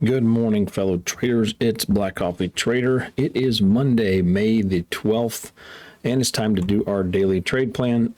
Good morning, fellow traders. It's Black Coffee Trader. It is Monday, May the 12th, and it's time to do our daily trade plan.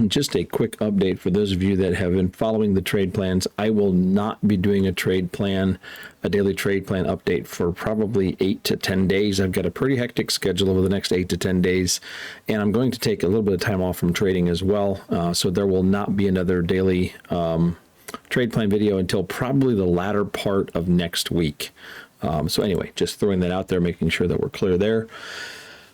Just a quick update for those of you that have been following the trade plans. I will not be doing a daily trade plan update for probably 8 to 10 days. I've got a pretty hectic schedule over the next 8 to 10 days, and I'm going to take a little bit of time off from trading as well. So there will not be another daily trade plan video until probably the latter part of next week. So anyway, just throwing that out there, making sure that we're clear there.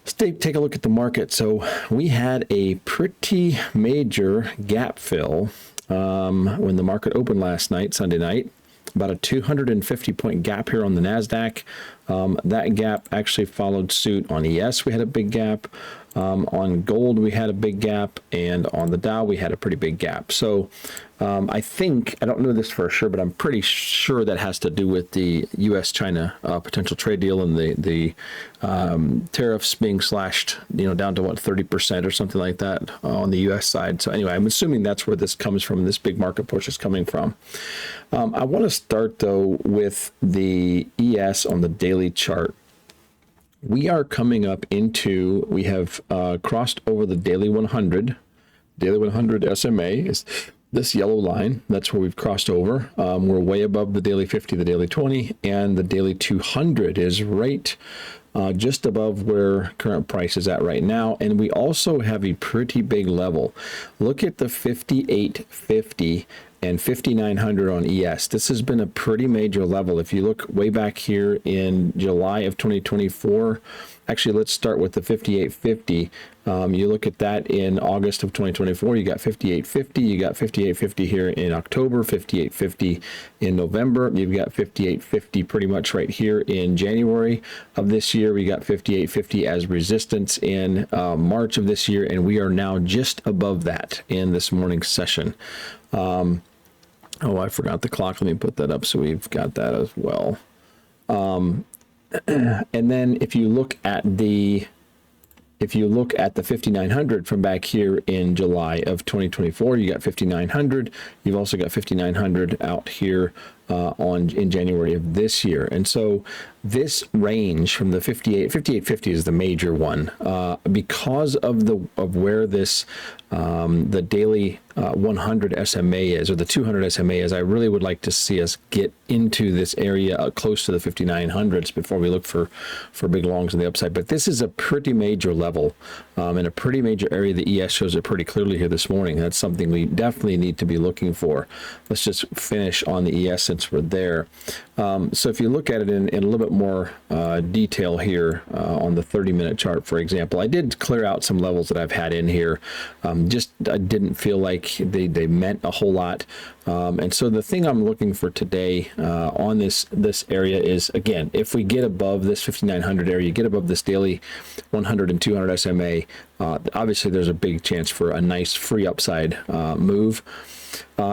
Let's take a look at the market. So we had a pretty major gap fill when the market opened last night, Sunday night. About a 250 point gap here on the Nasdaq. That gap actually followed suit on ES. We had a big gap. On gold, we had a big gap, and on the Dow, we had a pretty big gap. So I don't know this for sure, but I'm pretty sure that has to do with the U.S.-China potential trade deal and the tariffs being slashed, down to what, 30% or something like that on the U.S. side. So anyway, I'm assuming that's where this comes from. This big market push is coming from. I want to start though with the ES on the daily chart. We are coming up into, we have crossed over the daily 100. Daily 100 SMA is this yellow line. That's where we've crossed over. We're way above the daily 50, the daily 20, and the daily 200 is right just above where current price is at right now. And we also have a pretty big level. Look at the 5850 and 5900 on ES. This has been a pretty major level. If you look way back here in July of 2024, actually, let's start with the 5850. You look at that in August of 2024, you got 5850, you got 5850 here in October, 5850 in November, you've got 5850 pretty much right here in January of this year. We got 5850 as resistance in March of this year, and we are now just above that in this morning's session. I forgot the clock. Let me put that up so we've got that as well. And then if you look at the 5900 from back here in July of 2024, you got 5900. You've also got 5900 out here in January of this year. And so this range from the 5850 is the major one because of where this the daily 100 SMA is, or the 200 SMA is. I really would like to see us get into this area close to the 5900s before we look for big longs on the upside. But this is a pretty major level and a pretty major area. The ES shows it pretty clearly here this morning. That's something we definitely need to be looking for. Let's just finish on the ES since we're there. So if you look at it in a little bit more detail here on the 30-minute chart, for example, I did clear out some levels that I've had in here. I didn't feel like they meant a whole lot. And so the thing I'm looking for today on this area is, again, if we get above this 5900 area, get above this daily 100 and 200 SMA, obviously there's a big chance for a nice free upside move.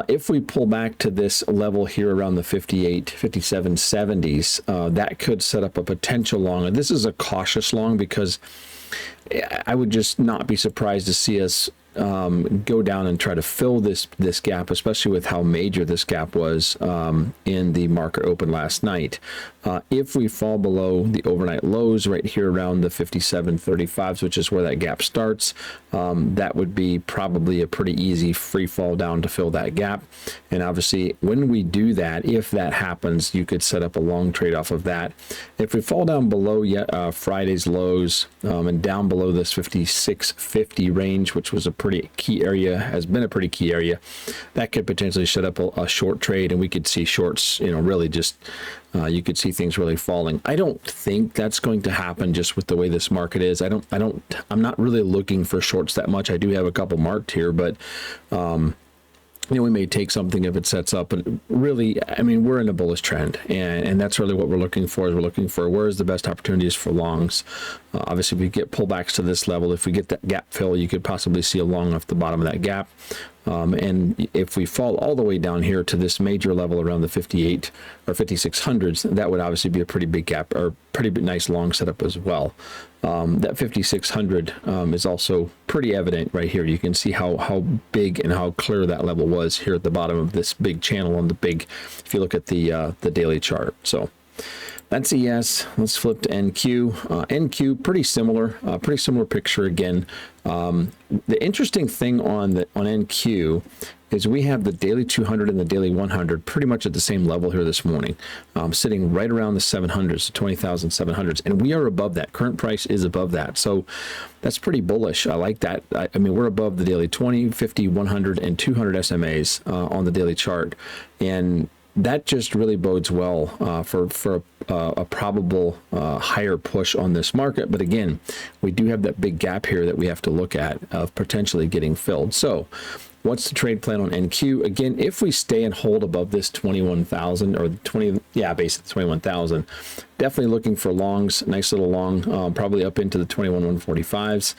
If we pull back to this level here around the 58, 57, 70s, that could set up a potential long. And this is a cautious long because I would just not be surprised to see us go down and try to fill this gap, especially with how major this gap was in the market open last night. If we fall below the overnight lows right here around the 57.35s, which is where that gap starts, that would be probably a pretty easy free fall down to fill that gap. And obviously, when we do that, if that happens, you could set up a long trade off of that. If we fall down below Friday's lows and down below this 56.50 range, which was a pretty key area, has been a pretty key area, that could potentially set up a short trade, and we could see shorts, really just you could see things really falling. I don't think that's going to happen just with the way this market is. I'm not really looking for shorts that much. I do have a couple marked here, but we may take something if it sets up, but really, we're in a bullish trend, and that's really what we're looking for. We're looking for where's the best opportunities for longs. Obviously, if we get pullbacks to this level, if we get that gap fill, you could possibly see a long off the bottom of that gap. And if we fall all the way down here to this major level around the 58 or 5600s, that would obviously be a pretty big gap or pretty nice long setup as well. That 5600 is also pretty evident right here. You can see how big and how clear that level was here at the bottom of this big channel on the big, if you look at the daily chart. So that's ES. Let's flip to NQ. NQ, pretty similar picture again. The interesting thing on NQ is we have the daily 200 and the daily 100 pretty much at the same level here this morning, sitting right around the 700s, the 20,700s, and we are above that. Current price is above that, so that's pretty bullish. I like that. I mean, we're above the daily 20, 50, 100, and 200 SMAs on the daily chart, and that just really bodes well for a probable higher push on this market. But again, we do have that big gap here that we have to look at of potentially getting filled. So what's the trade plan on NQ? Again, if we stay and hold above this 21,000 or 20, yeah, basically 21,000, definitely looking for longs, nice little long, probably up into the 21,145s.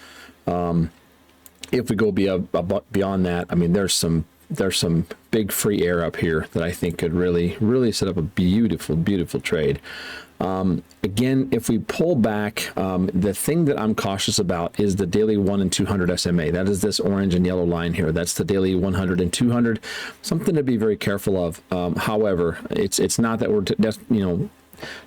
If we go beyond that, I mean, there's some big free air up here that I think could really set up a beautiful trade. Again, if we pull back, the thing that I'm cautious about is the daily 1 and 200 SMA. That is this orange and yellow line here. That's the daily 100 and 200. Something to be very careful of. However, it's not that we're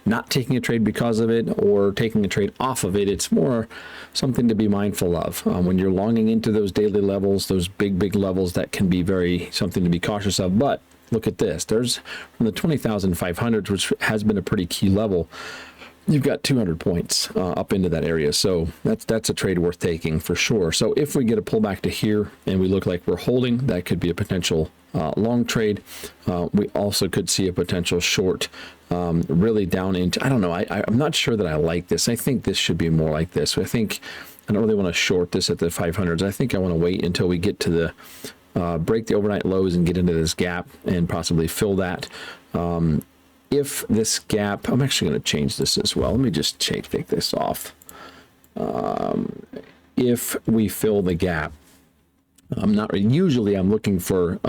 not taking a trade because of it or taking a trade off of it. It's more something to be mindful of. When you're longing into those daily levels, those big levels, that can be something to be cautious of. But look at this. There's from the 20,500, which has been a pretty key level, you've got 200 points up into that area. So that's a trade worth taking for sure. So if we get a pullback to here and we look like we're holding, that could be a potential long trade. We also could see a potential short really down into, I don't know, I'm not sure that I like this. I think this should be more like this. I think I don't really want to short this at the 500s. I think I want to wait until we get to the break the overnight lows and get into this gap and possibly fill that. If this gap, I'm actually going to change this as well. Let me just take this off. If we fill the gap, I'm looking for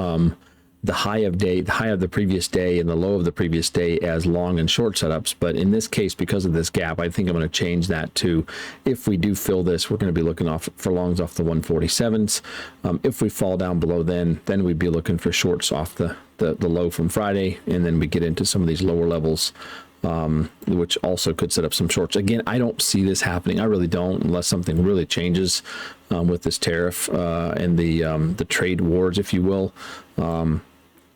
the high of the previous day and the low of the previous day as long and short setups. But in this case, because of this gap, I think I'm going to change that to, if we do fill this, we're going to be looking for longs off the 147s. If we fall down below, then we'd be looking for shorts off the low from Friday, and then we get into some of these lower levels, which also could set up some shorts. Again, I don't see this happening. I really don't, unless something really changes with this tariff and the trade wars, if you will.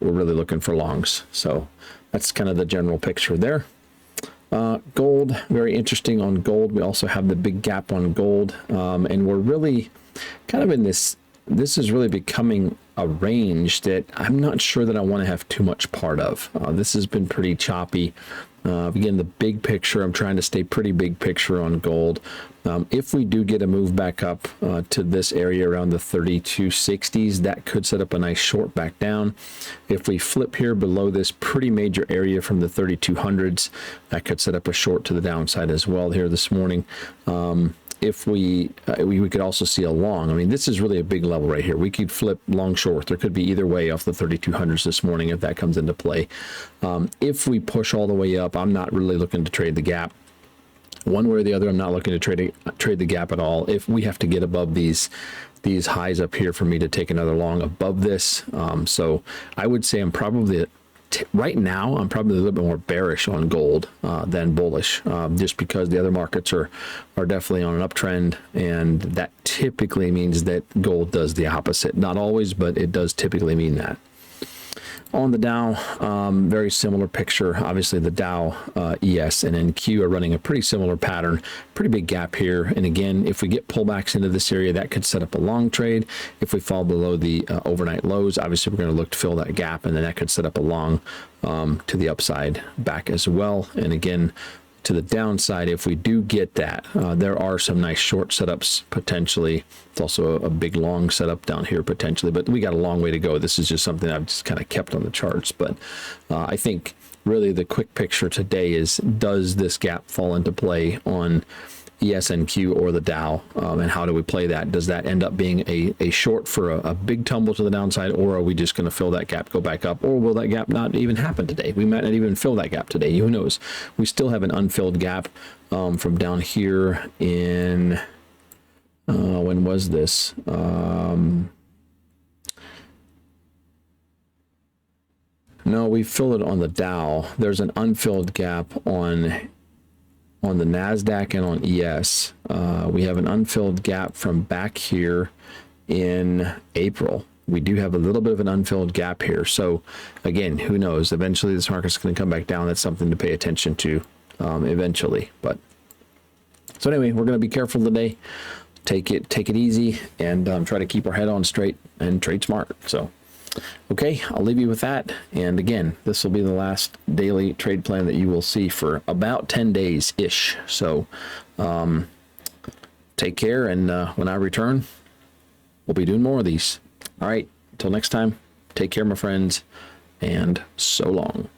We're really looking for longs. So that's kind of the general picture there. Gold, very interesting on gold. We also have the big gap on gold, and we're really kind of in this is really becoming a range that I'm not sure that I want to have too much part of. This has been pretty choppy. Again, the big picture, I'm trying to stay pretty big picture on gold. If we do get a move back up to this area around the 3260s, that could set up a nice short back down. If we flip here below this pretty major area from the 3200s, that could set up a short to the downside as well here this morning. If we could also see a long. I mean, this is really a big level right here. We could flip long short. There could be either way off the 3200s this morning if that comes into play. If we push all the way up, I'm not really looking to trade the gap. One way or the other, I'm not looking to trade the gap at all. If we have to get above these highs up here for me to take another long above this. So I would say I'm probably right now, I'm probably a little bit more bearish on gold than bullish, just because the other markets are definitely on an uptrend, and that typically means that gold does the opposite. Not always, but it does typically mean that. On the Dow, very similar picture. Obviously, the Dow, ES, and NQ are running a pretty similar pattern. Pretty big gap here. And again, if we get pullbacks into this area, that could set up a long trade. If we fall below the overnight lows, obviously, we're going to look to fill that gap, and then that could set up a long to the upside back as well. And again, to the downside, if we do get that, there are some nice short setups potentially. It's also a big long setup down here potentially, but we got a long way to go. This is just something I've just kind of kept on the charts. But I think really the quick picture today is, does this gap fall into play on ESNQ or the Dow, and how do we play that? Does that end up being a short for a big tumble to the downside, or are we just going to fill that gap, go back up, or will that gap not even happen today? We might not even fill that gap today. Who knows? We still have an unfilled gap from down here in when was this? No, we filled it on the Dow. There's an unfilled gap on the Nasdaq and on ES. We have an unfilled gap from back here in April. We do have a little bit of an unfilled gap here. So again, who knows? Eventually this market's going to come back down. That's something to pay attention to eventually. But so anyway, we're going to be careful today. Take it easy, and try to keep our head on straight and trade smart. So okay, I'll leave you with that. And again, this will be the last daily trade plan that you will see for about 10 days ish. So take care, and when I return, we'll be doing more of these. All right, until next time, take care, my friends, and so long.